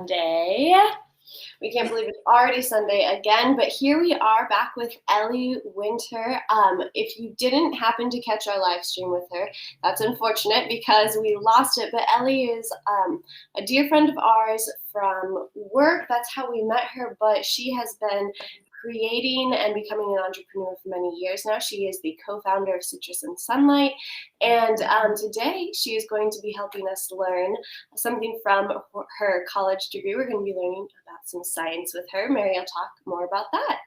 Sunday. We can't believe it's already Sunday again, but here we are back with Ellie Winter. If you didn't happen to catch our live stream with her, that's unfortunate because we lost it, but Ellie is a dear friend of ours from work. That's how we met her, but she has been creating and becoming an entrepreneur for many years now. She is the co-founder of Citrus and Sunlight, and today she is going to be helping us learn something from her college degree. We're going to be learning about some science with her. Mary will talk more about that.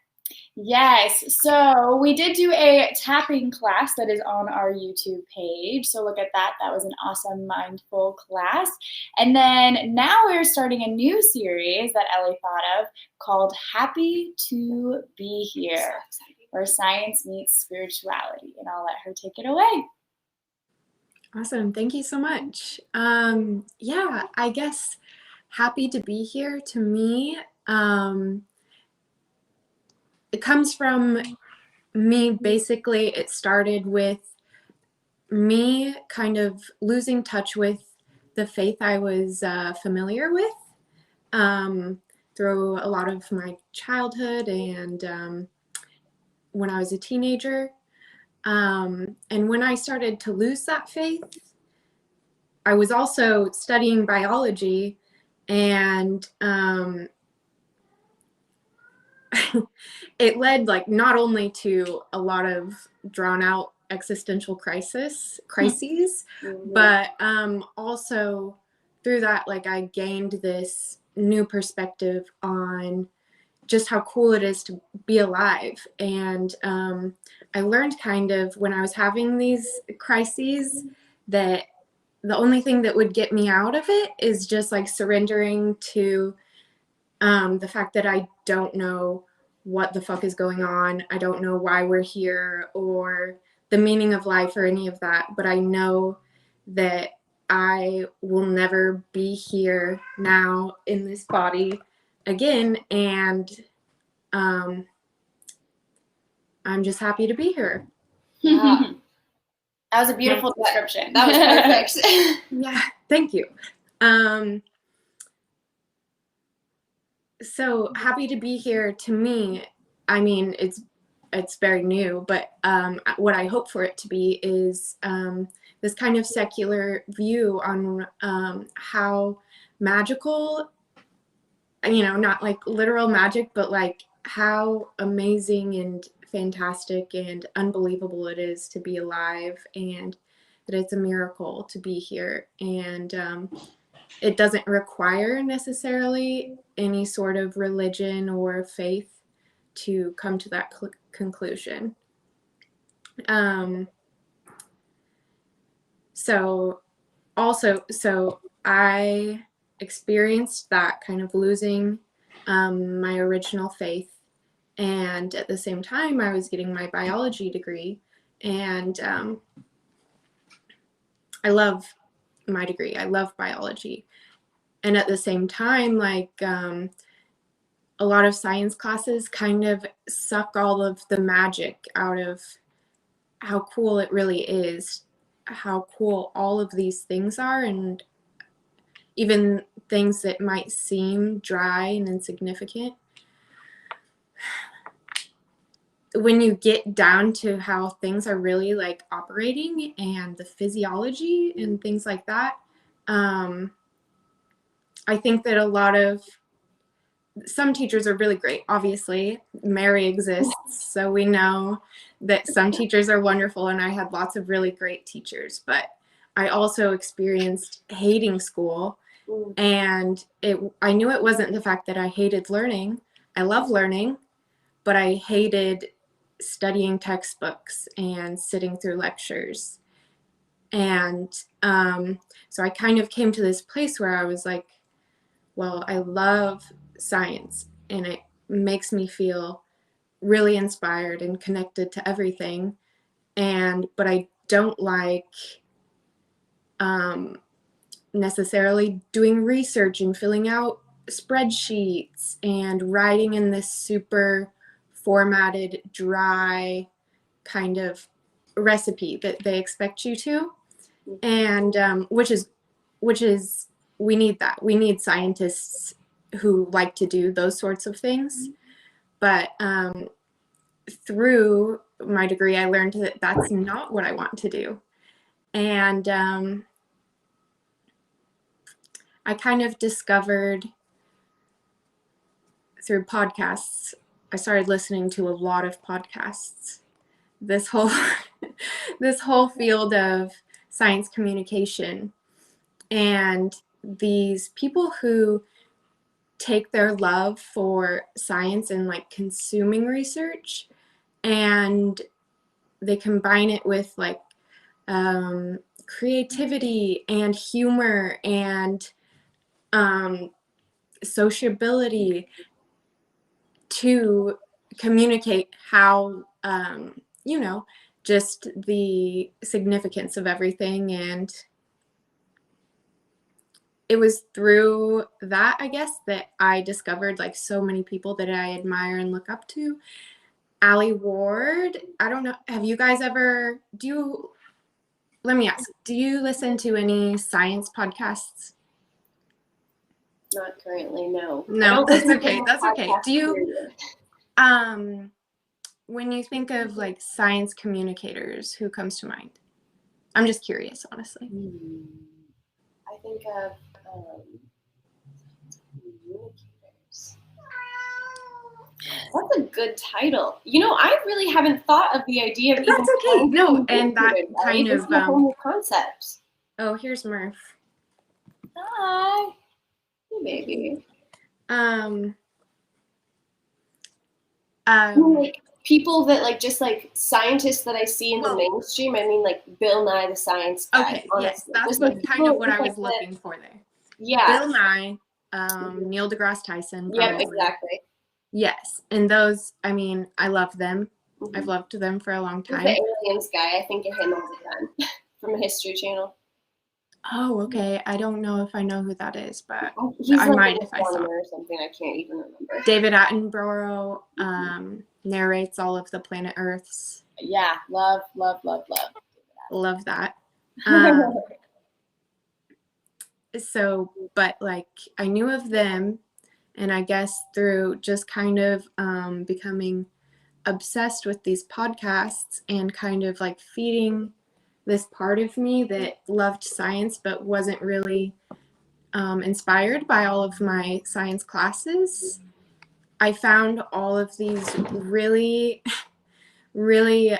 Yes, so we did do a tapping class that is on our YouTube page. So look at that. That was an awesome mindful class. And then now we're starting a new series that Ellie thought of called Happy to Be Here, where science meets spirituality. And I'll let her take it away. Awesome. Thank you so much. Yeah, I guess happy to be here to me. It comes from me, basically. It started with me kind of losing touch with the faith I was familiar with through a lot of my childhood and when I was a teenager. And when I started to lose that faith, I was also studying biology, and it led not only to a lot of drawn out existential crises, but also through that, I gained this new perspective on just how cool it is to be alive. And I learned kind of when I was having these crises that the only thing that would get me out of it is just surrendering to the fact that I don't know what the fuck is going on. I don't know why we're here or the meaning of life or any of that, but I know that I will never be here now in this body again, and I'm just happy to be here. Yeah. That was a beautiful description. That was perfect. Yeah, thank you. So happy to be here to me, I mean, it's very new, but what I hope for it to be is this kind of secular view on how magical, not literal magic, but how amazing and fantastic and unbelievable it is to be alive, and that it's a miracle to be here. And it doesn't require necessarily any sort of religion or faith to come to that conclusion. So I experienced that kind of losing my original faith, and at the same time I was getting my biology degree, and I love my degree. I love biology. And at the same time, a lot of science classes kind of suck all of the magic out of how cool it really is, how cool all of these things are, and even things that might seem dry and insignificant. When you get down to how things are really operating and the physiology and things like that, I think that some teachers are really great. Obviously, Mary exists, so we know that some teachers are wonderful, and I had lots of really great teachers, but I also experienced hating school, and I knew it wasn't the fact that I hated learning. I love learning, but I hated studying textbooks and sitting through lectures. And so I kind of came to this place where I was like, well, I love science, and it makes me feel really inspired and connected to everything, but I don't like necessarily doing research and filling out spreadsheets and writing in this super formatted, dry kind of recipe that they expect you to, and which is we need that. We need scientists who like to do those sorts of things. But through my degree, I learned that that's not what I want to do. And I kind of discovered through podcasts, I started listening to a lot of podcasts. This whole this whole field of science communication, and these people who take their love for science and like consuming research, and they combine it with like creativity and humor and sociability to communicate how just the significance of everything. And it was through that, I guess, that I discovered like so many people that I admire and look up to. Allie Ward, I don't know, have you guys ever, let me ask, do you listen to any science podcasts? Not currently, no. No, that's okay. That's okay. Do you, when you think of like science communicators, who comes to mind? I'm just curious, honestly. I think of communicators. That's a good title. I really haven't thought of the idea of. That's okay. No, and that kind of a whole new concept. Oh, here's Murph. Hi. Hey, baby. Like people that like just like scientists that I see in the mainstream. I mean, like Bill Nye the Science Guy. Okay, yes, that's like kind of what I was looking for there. Yeah. Bill Nye, Neil deGrasse Tyson. Yep, exactly. Yes, and those, I mean, I love them. I've loved them for a long time. The aliens guy, I think of him all the time from the History Channel. Oh, okay. I don't know if I know who that is, but he's I like might if I saw or something. I can't even remember. David Attenborough narrates all of the Planet Earths. Yeah, love. Love that. So, but like I knew of them, and I guess through just kind of becoming obsessed with these podcasts and kind of like feeding this part of me that loved science but wasn't really inspired by all of my science classes, I found all of these really, really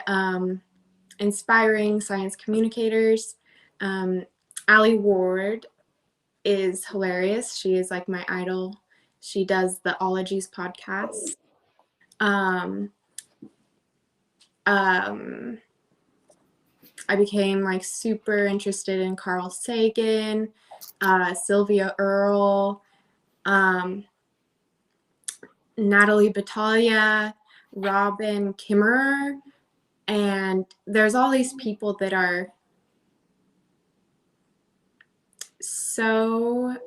inspiring science communicators. Allie Ward is hilarious. She is like my idol. She does the Ologies podcast. I became like super interested in Carl Sagan, Sylvia Earle, Natalie Batalha, Robin Kimmerer, and there's all these people that are so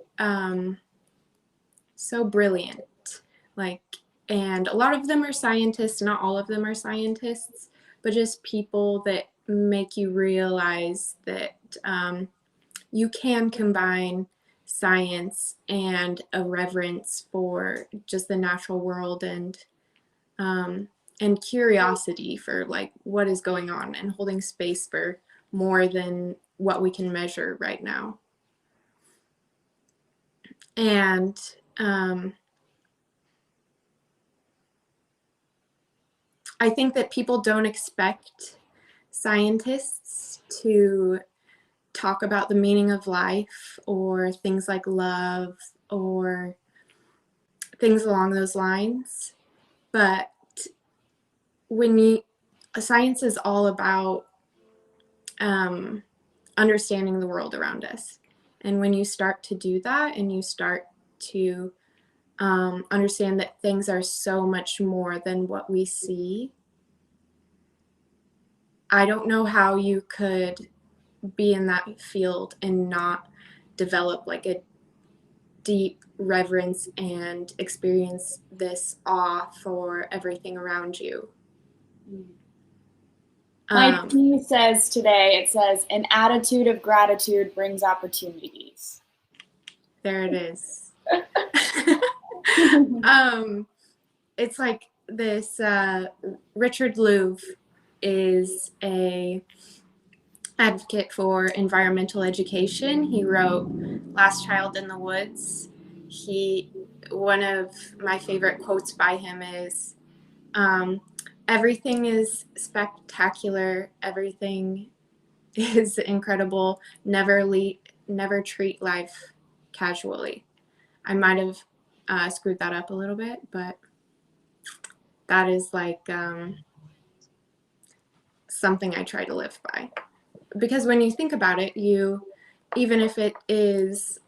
brilliant, like, and a lot of them are scientists, not all of them are scientists, but just people that make you realize that you can combine science and a reverence for just the natural world and curiosity for like what is going on and holding space for more than what we can measure right now. And I think that people don't expect scientists to talk about the meaning of life or things like love or things along those lines. But science is all about understanding the world around us. And when you start to do that and you start to understand that things are so much more than what we see, I don't know how you could be in that field and not develop like a deep reverence and experience this awe for everything around you. My tea says today, it says, an attitude of gratitude brings opportunities. There it is. It's like this Richard Louv is a advocate for environmental education. He wrote Last Child in the Woods. One of my favorite quotes by him is, everything is spectacular, everything is incredible, never treat life casually. I might have screwed that up a little bit, but that is like something I try to live by. Because when you think about it, even if it is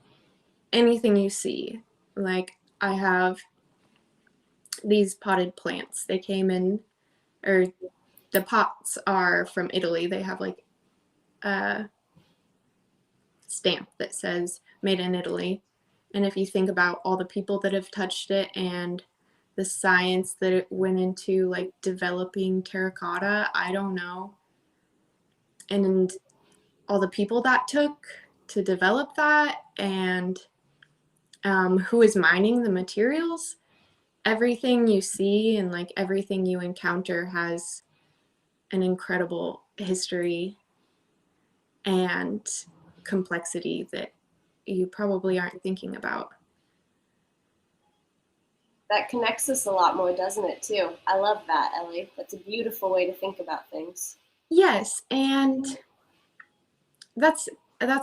anything you see, like I have these potted plants. They came in, or the pots are from Italy. They have like a stamp that says made in Italy. And if you think about all the people that have touched it and the science that it went into, like developing terracotta, I don't know. And all the people that took to develop that, and who is mining the materials, everything you see and like everything you encounter has an incredible history and complexity that you probably aren't thinking about. That connects us a lot more, doesn't it, too? I love that, Ellie. That's a beautiful way to think about things. Yes, and that's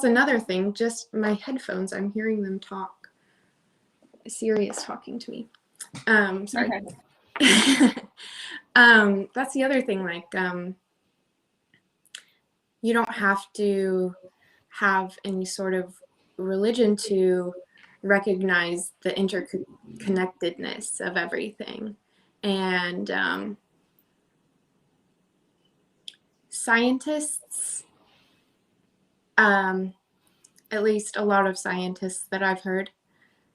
another thing. Just my headphones, I'm hearing them talk. Siri is talking to me. Sorry. Okay. That's the other thing, like you don't have to have any sort of religion to recognize the interconnectedness of everything. And scientists, at least a lot of scientists that I've heard,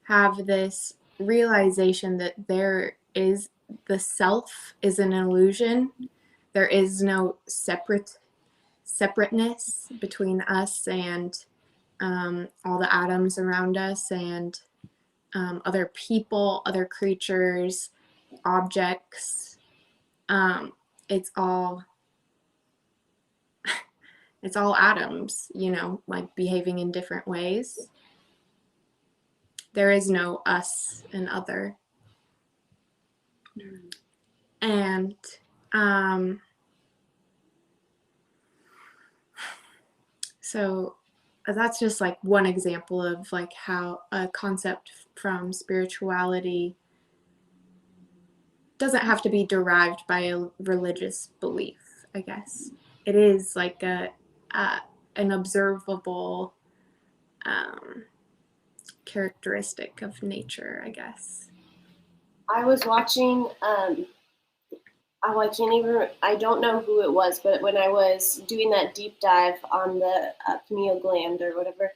have this realization that the self is an illusion. There is no separateness between us and all the atoms around us and other people, other creatures, objects. It's all atoms, like behaving in different ways. There is no us and other. And so that's just like one example of like how a concept from spirituality doesn't have to be derived by a religious belief, I guess. It is like an observable characteristic of nature, I guess. I was watching, I don't know who it was, but when I was doing that deep dive on the pineal gland or whatever,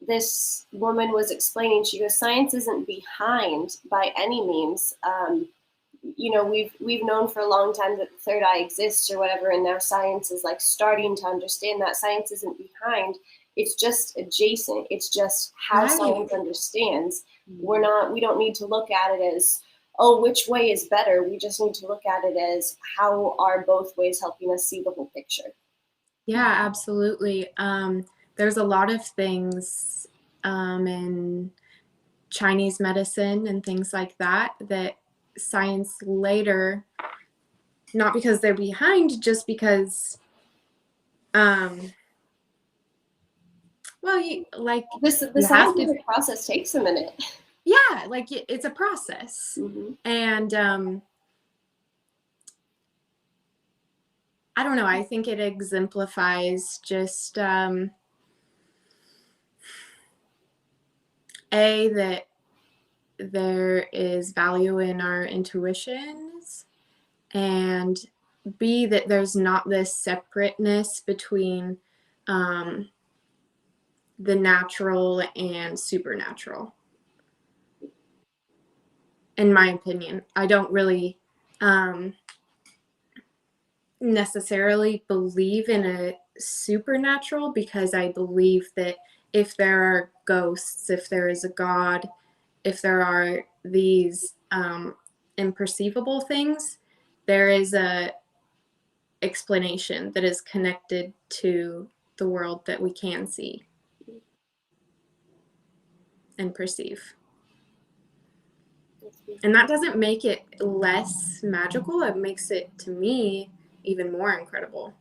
this woman was explaining, she goes, science isn't behind by any means. We've known for a long time that the third eye exists or whatever, and now science is like starting to understand that science isn't behind. It's just adjacent. It's just how science understands. We don't need to look at it as, oh, which way is better? We just need to look at it as how are both ways helping us see the whole picture. Yeah, absolutely. There's a lot of things in Chinese medicine and things like that science later, not because they're behind, just because the scientific process takes a minute. Yeah, like it's a process. Mm-hmm. And I don't know, I think it exemplifies just that there is value in our intuitions, and B, that there's not this separateness between the natural and supernatural. In my opinion, I don't really necessarily believe in a supernatural, because I believe that if there are ghosts, if there is a God, if there are these imperceivable things, there is a explanation that is connected to the world that we can see and perceive. And that doesn't make it less magical. It makes it, to me, even more incredible.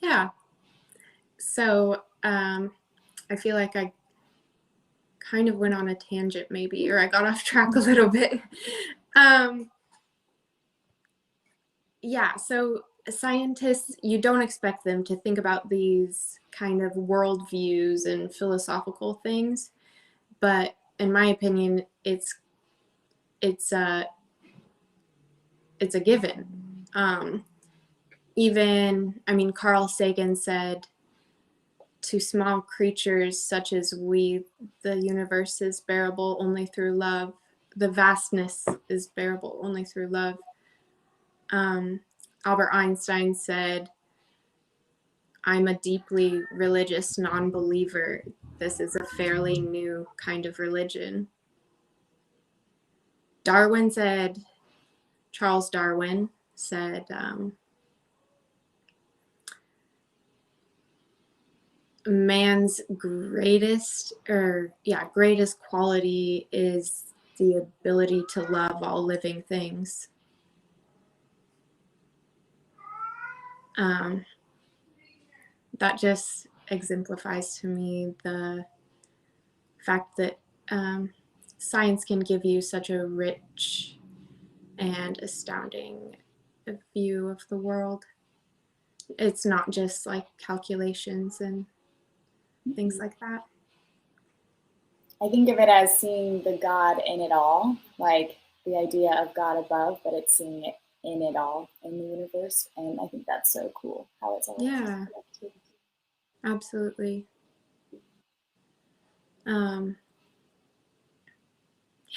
Yeah. So I feel like I kind of went on a tangent maybe, or I got off track a little bit. Yeah, so scientists, you don't expect them to think about these kind of worldviews and philosophical things, but in my opinion, it's a given. Even, I mean, Carl Sagan said, to small creatures such as we, the universe is bearable only through love. The vastness is bearable only through love. Albert Einstein said, I'm a deeply religious non-believer. This is a fairly new kind of religion. Charles Darwin said, man's greatest quality is the ability to love all living things. That just exemplifies to me the fact that science can give you such a rich and astounding view of the world. It's not just like calculations and things like that. I think of it as seeing the God in it all, like the idea of God above, but it's seeing it in it all in the universe. And I think that's so cool how it's all connected. Absolutely.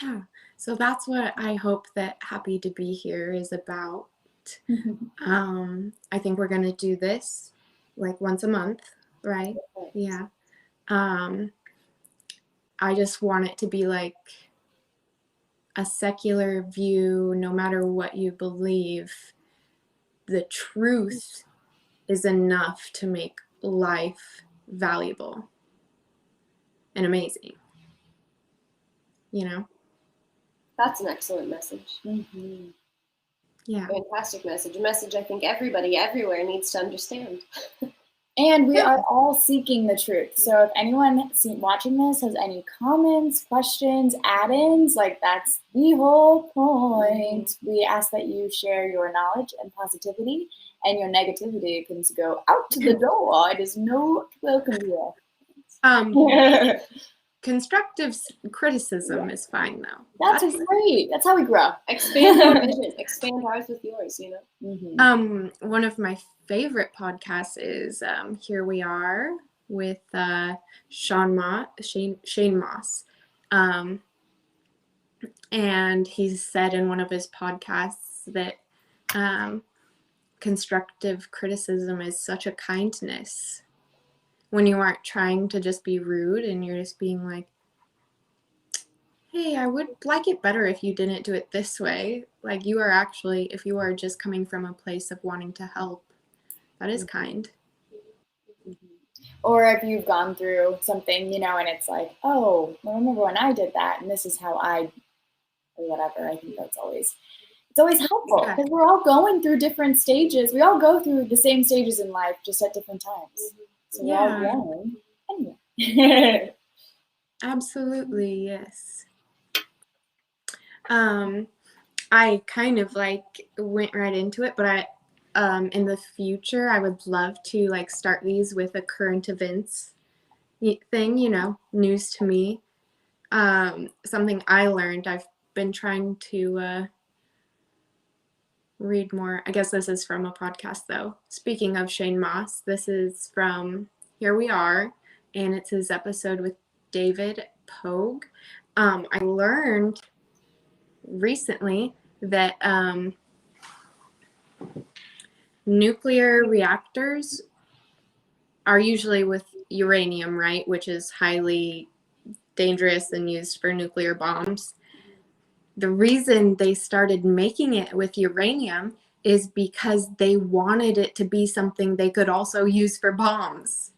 Yeah, so that's what I hope that Happy to Be Here is about. I think we're going to do this like once a month, right? Yeah. I just want it to be like a secular view. No matter what you believe, the truth is enough to make life valuable and amazing. You know? That's an excellent message. Mm-hmm. Yeah. Fantastic message. A message I think everybody everywhere needs to understand. And we are all seeking the truth. So if anyone watching this has any comments, questions, add-ins, like that's the whole point. We ask that you share your knowledge and positivity, and your negativity can go out to the door. It is not welcome here. Constructive criticism is fine, though. That's great. That's how we grow. Expand our vision. Expand ours with yours, you know? Mm-hmm. One of my favorite podcasts is Here We Are with Shane Moss. And he said in one of his podcasts that constructive criticism is such a kindness. When you aren't trying to just be rude and you're just being like, hey, I would like it better if you didn't do it this way. Like you are actually, if you are just coming from a place of wanting to help, that is kind. Or if you've gone through something, you know, and it's like, oh, I remember when I did that and this is how I, or whatever. I think that's always, it's always helpful because we're all going through different stages. We all go through the same stages in life, just at different times. So we're all growing anyway. Absolutely, yes. I kind of like went right into it, but in the future, I would love to like start these with a current events thing, you know, news to me. Something I learned, I've been trying to read more. I guess this is from a podcast though. Speaking of Shane Moss, this is from Here We Are, and it's his episode with David Pogue. I learned recently that nuclear reactors are usually with uranium, right, which is highly dangerous and used for nuclear bombs. The reason they started making it with uranium is because they wanted it to be something they could also use for bombs,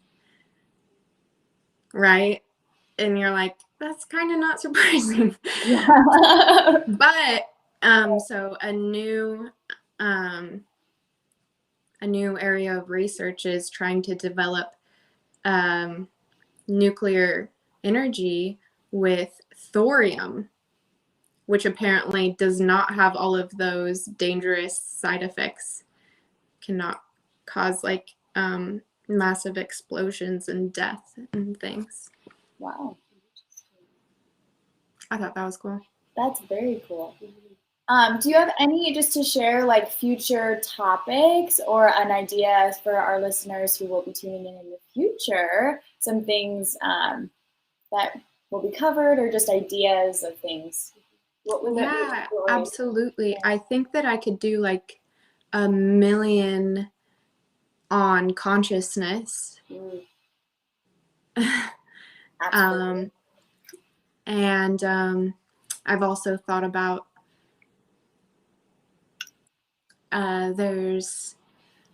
right? And you're like, that's kind of not surprising. Yeah. But so a new area of research is trying to develop nuclear energy with thorium, which apparently does not have all of those dangerous side effects, cannot cause like massive explosions and death and things. Wow. I thought that was cool. That's very cool. Do you have any just to share like future topics or an idea for our listeners who will be tuning in the future? Some things that will be covered or just ideas of things? What would that be? Yeah, absolutely. I think that I could do like a million on consciousness. Absolutely. And I've also thought about there's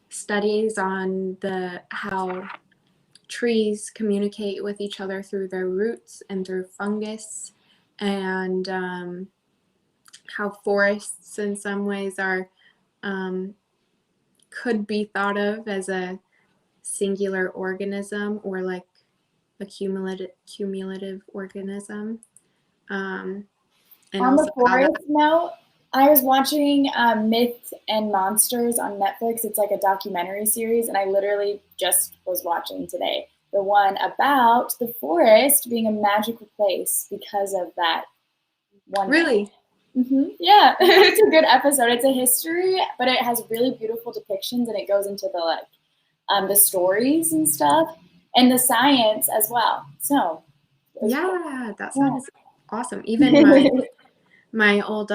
studies on how trees communicate with each other through their roots and through fungus, and how forests in some ways are could be thought of as a singular organism or like a cumulative organism. And On also the forest note, I was watching Myths and Monsters on Netflix. It's like a documentary series, and I literally just was watching today the one about the forest being a magical place because of that one. Really? Yeah, it's a good episode. It's a history, but it has really beautiful depictions, and it goes into the stories and stuff, and the science as well. So yeah, that sounds awesome. Even my old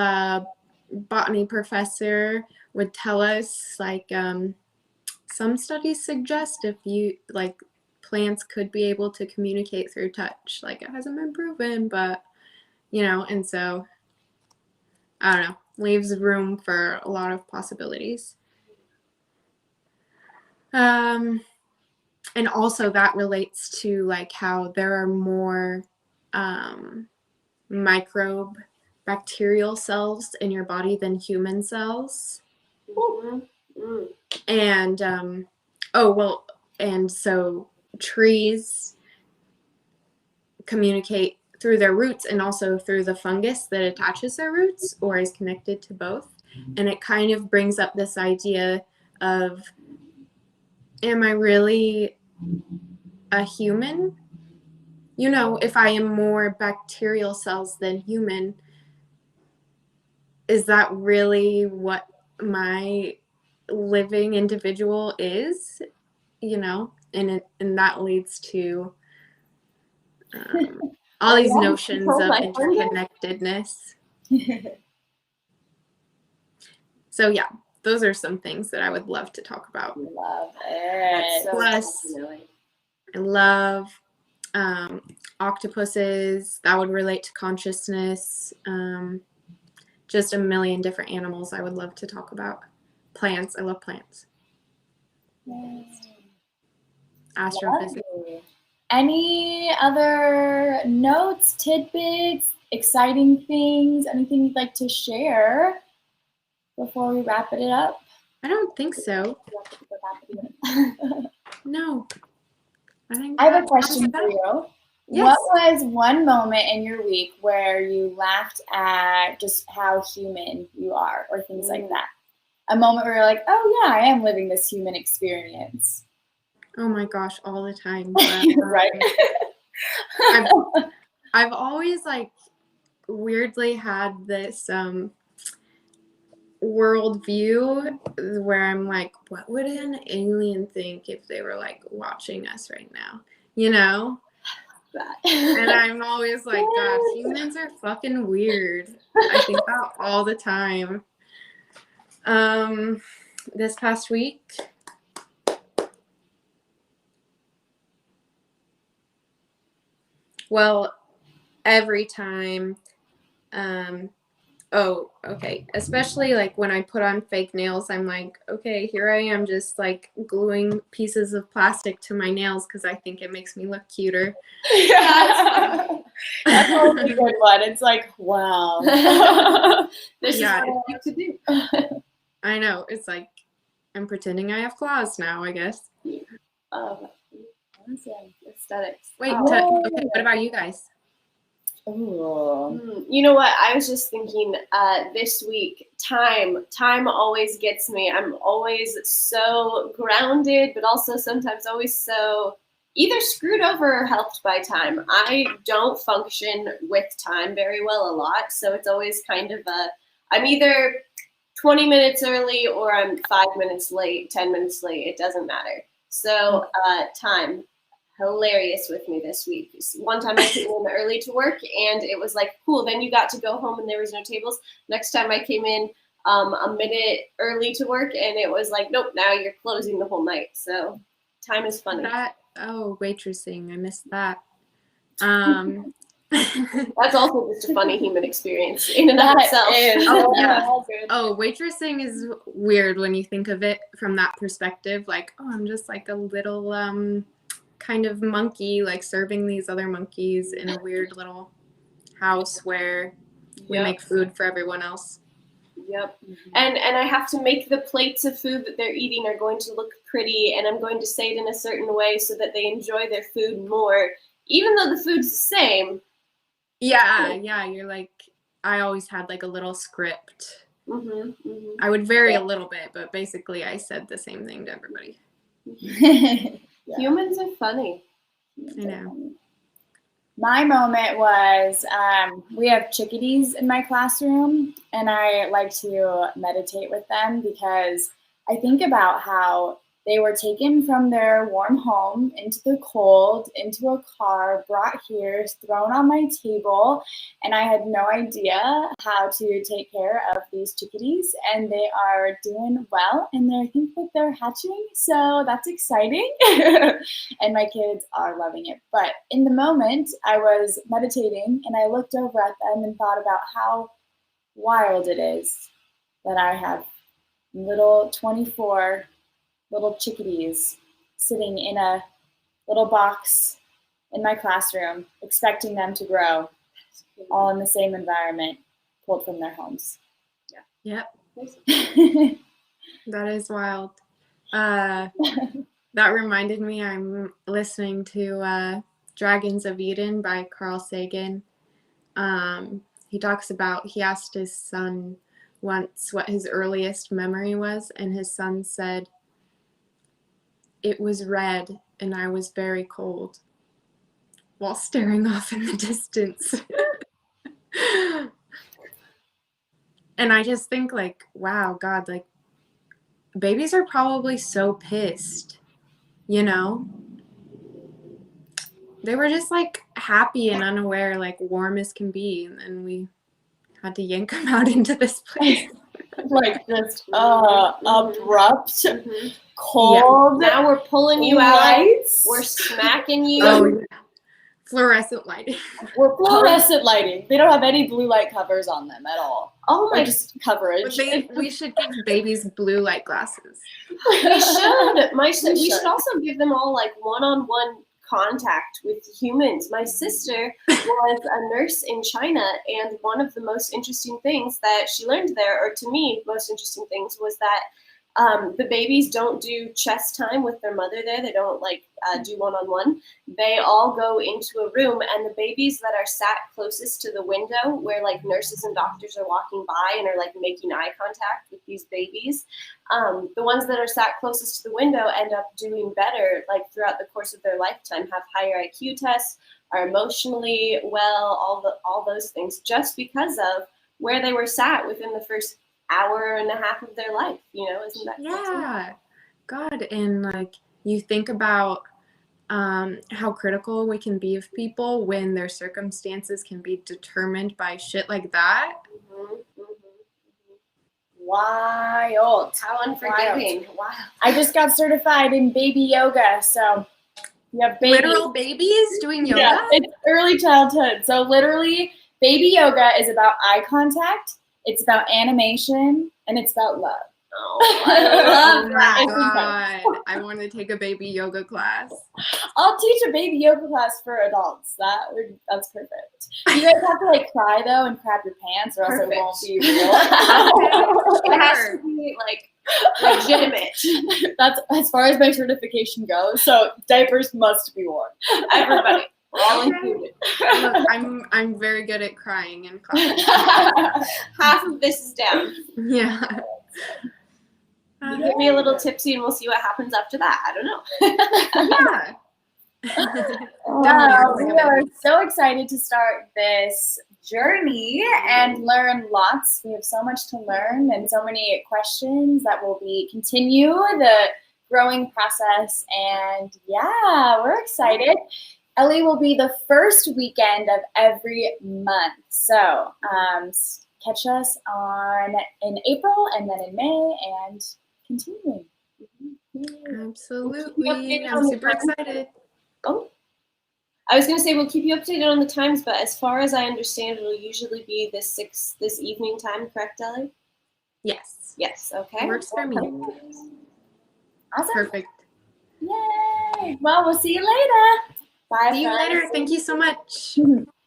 botany professor would tell us like some studies suggest if you like plants could be able to communicate through touch. Like it hasn't been proven, but and so I don't know, leaves room for a lot of possibilities. And also that relates to like how there are more microbe bacterial cells in your body than human cells. And and so trees communicate through their roots and also through the fungus that attaches their roots or is connected to both. And it kind of brings up this idea of, am I really a human? If I am more bacterial cells than human, is that really what my living individual is? And that leads to all these notions of interconnectedness. So yeah, those are some things that I would love to talk about. Love it. Plus, I love octopuses. That would relate to consciousness. Just a million different animals I would love to talk about. Plants. I love plants. Astrophysics. Any other notes, tidbits, exciting things, anything you'd like to share before we wrap it up? I don't think so. No. I have a question for you. Yes. What was one moment in your week where you laughed at just how human you are or things like that? A moment where you're like, oh yeah, I am living this human experience. Oh my gosh, all the time. But, right. I've always like weirdly had this worldview where I'm like, what would an alien think if they were like watching us right now? And I'm always like, God, humans are fucking weird. I think that all the time. This past week, Well, every time, oh, okay. Especially like when I put on fake nails, I'm like, okay, here I am just like gluing pieces of plastic to my nails because I think it makes me look cuter. That's always a good one. It's like, wow. This Yeah, is what I like to do. I know. It's like I'm pretending I have claws now, I guess. Awesome. Aesthetics. Wait, Oh. okay, what about you guys? Ooh. You know what? I was just thinking this week, time always gets me. I'm always so grounded, but also sometimes always so either screwed over or helped by time. I don't function with time very well a lot, so it's always kind of I'm either 20 minutes early or I'm 5 minutes late, 10 minutes late. It doesn't matter. So time. Hilarious with me this week. One time I came in early to work and it was like, cool, then you got to go home and there was no tables. Next time I came in a minute early to work and it was like, nope, now you're closing the whole night. So time is funny. Waitressing, I missed that. That's also just a funny human experience in and of itself. Oh, yeah. Oh, waitressing is weird when you think of it from that perspective. Like, oh, I'm just like a little kind of monkey, like serving these other monkeys in a weird little house where we make food for everyone else. Yep. And I have to make the plates of food that they're eating are going to look pretty, and I'm going to say it in a certain way so that they enjoy their food more, even though the food's the same. Yeah, you're like, I always had like a little script. I would vary a little bit, but basically I said the same thing to everybody. Humans are funny. I know. My moment was we have chickadees in my classroom, and I like to meditate with them because I think about how they were taken from their warm home into the cold, into a car, brought here, thrown on my table, and I had no idea how to take care of these chickadees, and they are doing well, and I think that they're hatching, so that's exciting, and my kids are loving it. But in the moment, I was meditating, and I looked over at them and thought about how wild it is that I have little 24 little chickadees sitting in a little box in my classroom, expecting them to grow, all in the same environment, pulled from their homes. Yep. That is wild. That reminded me, I'm listening to Dragons of Eden by Carl Sagan. He talks about, he asked his son once what his earliest memory was, and his son said, "It was red and I was very cold," while staring off in the distance. And I just think like, wow, God, like babies are probably so pissed, you know? They were just like happy and unaware, like warm as can be, and we had to yank them out into this place. Like just abrupt, cold. Yeah. Now we're pulling you lights. out. We're smacking you. Oh, yeah. Fluorescent lighting. We're fluorescent lighting. They don't have any blue light covers on them at all. Oh my! Just coverage. We should give babies blue light glasses. We should. We should also give them all like one-on-one contact with humans. My sister was a nurse in China, and one of the most interesting things that she learned there, or to me, most interesting things, was that the babies don't do chest time with their mother there. They don't like do one-on-one. They all go into a room, and the babies that are sat closest to the window where like nurses and doctors are walking by and are like making eye contact with these babies, the ones that are sat closest to the window end up doing better like throughout the course of their lifetime, have higher IQ tests, are emotionally well, all those things, just because of where they were sat within the first hour and a half of their life, you know, isn't that yeah, God, and like you think about how critical we can be of people when their circumstances can be determined by shit like that. Wild. How unforgiving. Wow. I just got certified in baby yoga, so We have babies. Literal babies doing yoga? Yeah, it's early childhood. So literally, baby yoga is about eye contact, it's about animation, and it's about love. Oh, I love Oh that. my God. I want to take a baby yoga class. I'll teach a baby yoga class for adults. That's perfect. You guys have to like cry though and crap your pants, or else it won't be real. It has to be like legitimate. That's as far as my certification goes. So diapers must be worn. Everybody, all included. Look, I'm very good at crying in class. Half of this is down. Yeah. You get me a little tipsy and we'll see what happens after that. I don't know. Yeah. Wow, we are so excited to start this journey and learn lots. We have so much to learn and so many questions that will continue the growing process. And yeah, we're excited. Ellie will be the first weekend of every month. So catch us in April and then in May and continuing. Absolutely. I'm super excited. Oh, I was going to say we'll keep you updated on the times, but as far as I understand, it'll usually be this evening time, correct, Ellie? Yes. Yes. Okay. Works for me. Awesome. Perfect. Yay! Well, we'll see you later. Bye. See you later. Thank you so much.